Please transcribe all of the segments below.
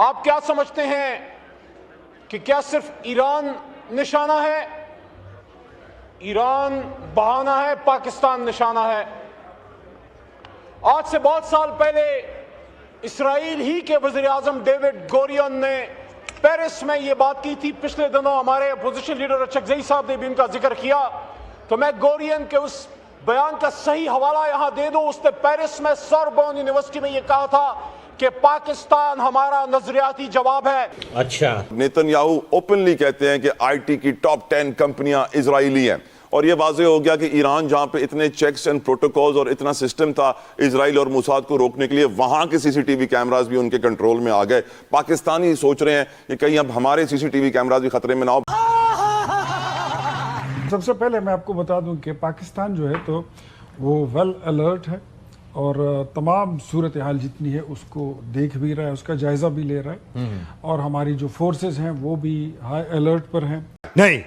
آپ کیا سمجھتے ہیں کہ کیا صرف ایران نشانہ ہے؟ ایران بہانہ ہے، پاکستان نشانہ ہے۔ آج سے بہت سال پہلے اسرائیل ہی کے وزیر اعظم ڈیوڈ گورین نے پیرس میں یہ بات کی تھی۔ پچھلے دنوں ہمارے اپوزیشن لیڈر اچکزئی صاحب نے بھی ان کا ذکر کیا، تو میں گورین کے اس بیان کا صحیح حوالہ یہاں دے دوں۔ اس نے پیرس میں سوربون یونیورسٹی میں یہ کہا تھا کہ پاکستان ہمارا نظریاتی جواب ہے۔ اچھا، نیتن یاہو اوپنلی کہتے ہیں کہ آئی ٹی کی ٹاپ 10 کمپنیاں اسرائیلی ہیں، اور یہ واضح ہو گیا کہ ایران جہاں پہ اتنے چیکس اینڈ پروٹوکولز اور اتنا سسٹم تھا اسرائیل اور موساد کو روکنے کے لیے، وہاں کے سی سی ٹی وی کیمراز بھی ان کے کنٹرول میں آ گئے۔ پاکستانی سوچ رہے ہیں کہ کہیں اب ہمارے سی سی ٹی وی کیمراز بھی خطرے میں نہ ہو۔ سب سے پہلے میں آپ کو بتا دوں کہ پاکستان جو ہے تو وہ ویل الرٹ ہے، اور تمام صورتحال جتنی ہے اس کو دیکھ بھی رہا ہے، اس کا جائزہ بھی لے رہا ہے، اور ہماری جو فورسز ہیں وہ بھی ہائی الرٹ پر ہیں۔ نہیں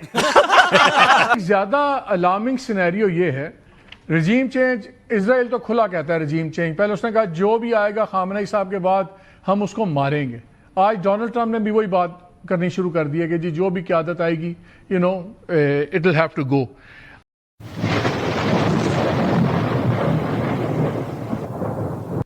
زیادہ الارمنگ سینیریو یہ ہے، رجیم چینج، اسرائیل تو کھلا کہتا ہے رجیم چینج۔ پہلے اس نے کہا جو بھی آئے گا خامنہ ای صاحب کے بعد ہم اس کو ماریں گے۔ آج ڈونلڈ ٹرمپ نے بھی وہی بات کرنی شروع کر دی ہے کہ جی جو بھی قیادت آئے گی it will have to go.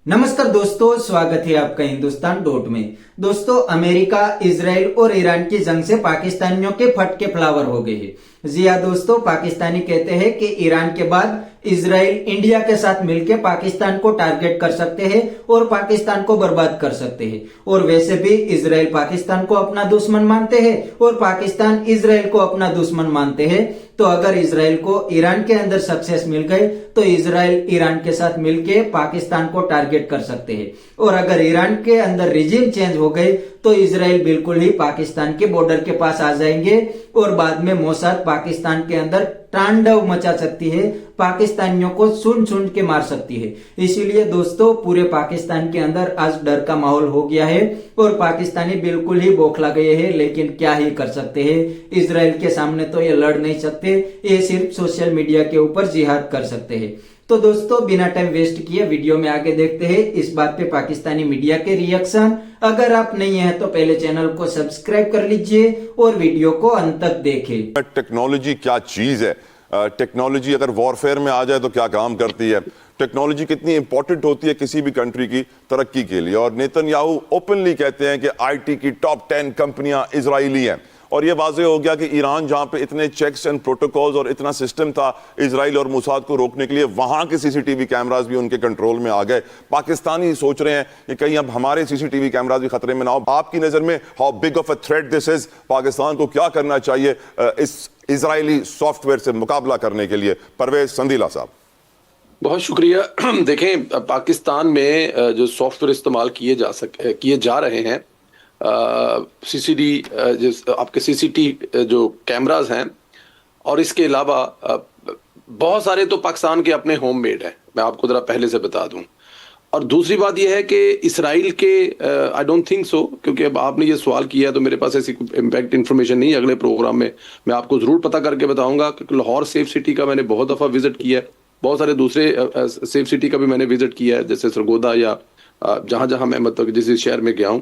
نمسکار دوستو، سواگت ہے آپ کا ہندوستان ڈوٹ میں۔ دوستو، امریکہ، اسرائیل اور ایران کی جنگ سے پاکستانیوں کے پھٹکے فلاور ہو گئے ہیں۔ جی ہاں دوستو، پاکستانی کہتے ہیں کہ ایران کے بعد اسرائیل انڈیا کے ساتھ مل کے پاکستان کو ٹارگٹ کر سکتے ہیں اور پاکستان کو برباد کر سکتے ہیں، اور ویسے بھی اسرائیل پاکستان کو اپنا دشمن مانتے ہیں اور پاکستان اسرائیل کو اپنا دشمن مانتے ہیں۔ تو اگر اسرائیل کو ایران کے اندر سکسیس مل گئے تو اسرائیل ایران کے ساتھ مل کے پاکستان کو ٹارگٹ کر سکتے ہیں، اور اگر ایران کے اندر رجیم چینج ہو گئے تو اسرائیل بالکل ہی پاکستان کے بارڈر کے پاس آ جائیں گے، اور بعد میں موساد پاکستان کے اندر تانڈو مچا سکتی ہے، پاکستانیوں کو سن سن کے مار سکتی ہے۔ اسی لیے دوستو، پورے پاکستان کے اندر آج ڈر کا ماحول ہو گیا ہے، اور پاکستانی بالکل ہی بوکھلا گئے ہیں، لیکن کیا ہی کر سکتے ہیں۔ اسرائیل کے سامنے تو یہ لڑ نہیں سکتے، یہ صرف سوشل میڈیا کے اوپر جہاد کر سکتے ہیں۔ تو دوستو، بنا ٹائم ویسٹ کیے ویڈیو میں آگے دیکھتے ہیں اس بات پہ پاکستانی میڈیا کے ریئیکشن۔ اگر آپ نہیں ہیں تو پہلے چینل کو سبسکرائب کر لیجئے اور ویڈیو کو انت تک دیکھیں۔ ٹیکنالوجی کیا چیز ہے؟ ٹیکنالوجی اگر وارفیئر میں آ جائے تو کیا کام کرتی ہے؟ ٹیکنالوجی کتنی امپورٹنٹ ہوتی ہے کسی بھی کنٹری کی ترقی کے لیے؟ اور نیتن یاہو اوپنلی کہتے ہیں کہ آئی ٹی کی ٹاپ 10 کمپنیاں اسرائیلی ہیں، اور یہ واضح ہو گیا کہ ایران جہاں پہ اتنے چیکس اینڈ پروٹوکولز اور اتنا سسٹم تھا اسرائیل اور موساد کو روکنے کے لیے، وہاں کے سی سی ٹی وی کیمراز بھی ان کے کنٹرول میں آ گئے۔ پاکستانی سوچ رہے ہیں کہ کہیں اب ہمارے سی سی ٹی وی کیمراز بھی خطرے میں نہ ہو۔ آپ کی نظر میں how big of a threat this is? Pakistan کو کیا کرنا چاہیے اس اسرائیلی سافٹ ویئر سے مقابلہ کرنے کے لیے؟ پرویز سندیلا صاحب۔ بہت شکریہ۔ دیکھیں، پاکستان میں جو سافٹ ویئر استعمال کیے جا رہے ہیں، سی سی ڈی، آپ کے سی سی ٹی جو کیمراز ہیں، اور اس کے علاوہ بہت سارے تو پاکستان کے اپنے ہوم میڈ ہیں، میں آپ کو ذرا پہلے سے بتا دوں۔ اور دوسری بات یہ ہے کہ اسرائیل کے آئی ڈونٹ تھنک سو، کیونکہ اب آپ نے یہ سوال کیا ہے تو میرے پاس ایسی امپیکٹ انفارمیشن نہیں ہے۔ اگلے پروگرام میں میں آپ کو ضرور پتہ کر کے بتاؤں گا، کہ لاہور سیف سٹی کا میں نے بہت دفعہ وزٹ کیا ہے، بہت سارے دوسرے سیف سٹی کا بھی میں نے وزٹ کیا ہے، جیسے سرگودا یا جہاں جہاں میں مطلب جس شہر میں گیا ہوں۔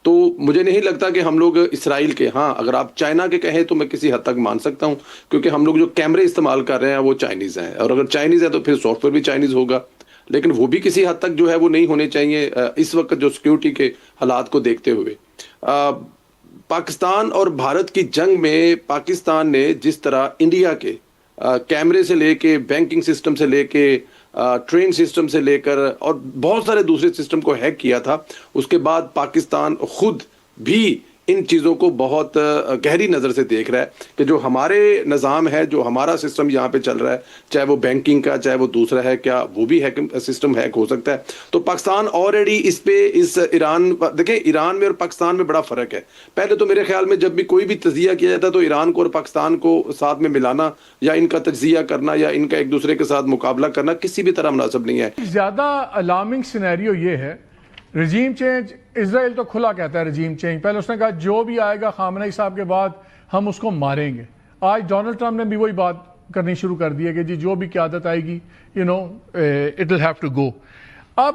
تو مجھے نہیں لگتا کہ ہم لوگ اسرائیل کے، ہاں اگر آپ چائنا کے کہیں تو میں کسی حد تک مان سکتا ہوں، کیونکہ ہم لوگ جو کیمرے استعمال کر رہے ہیں وہ چائنیز ہیں، اور اگر چائنیز ہے تو پھر سافٹ ویئر بھی چائنیز ہوگا، لیکن وہ بھی کسی حد تک جو ہے وہ نہیں ہونے چاہیے اس وقت جو سیکیورٹی کے حالات کو دیکھتے ہوئے۔ پاکستان اور بھارت کی جنگ میں پاکستان نے جس طرح انڈیا کے کیمرے سے لے کے، بینکنگ سسٹم سے لے کے، ٹرین سسٹم سے لے کر اور بہت سارے دوسرے سسٹم کو ہیک کیا تھا، اس کے بعد پاکستان خود بھی ان چیزوں کو بہت گہری نظر سے دیکھ رہا ہے کہ جو ہمارے نظام ہے، جو ہمارا سسٹم یہاں پہ چل رہا ہے، چاہے وہ بینکنگ کا، چاہے وہ دوسرا ہے، کیا وہ بھی سسٹم ہیک ہو سکتا ہے؟ تو پاکستان آلریڈی اس پہ ایران، دیکھیں ایران میں اور پاکستان میں بڑا فرق ہے۔ پہلے تو میرے خیال میں جب بھی کوئی بھی تجزیہ کیا جاتا ہے تو ایران کو اور پاکستان کو ساتھ میں ملانا یا ان کا تجزیہ کرنا یا ان کا ایک دوسرے کے ساتھ مقابلہ کرنا کسی بھی طرح مناسب نہیں ہے۔ زیادہ الارمنگ سینیریو یہ ہے، رجیم چینج، اسرائیل تو کھلا کہتا ہے رجیم چینج۔ پہلے اس نے کہا جو بھی آئے گا خامنہ ای صاحب کے بعد ہم اس کو ماریں گے۔ آج ڈونلڈ ٹرمپ نے بھی وہی بات کرنی شروع کر دی ہے کہ جی جو بھی قیادت آئے گی it will have to go. اب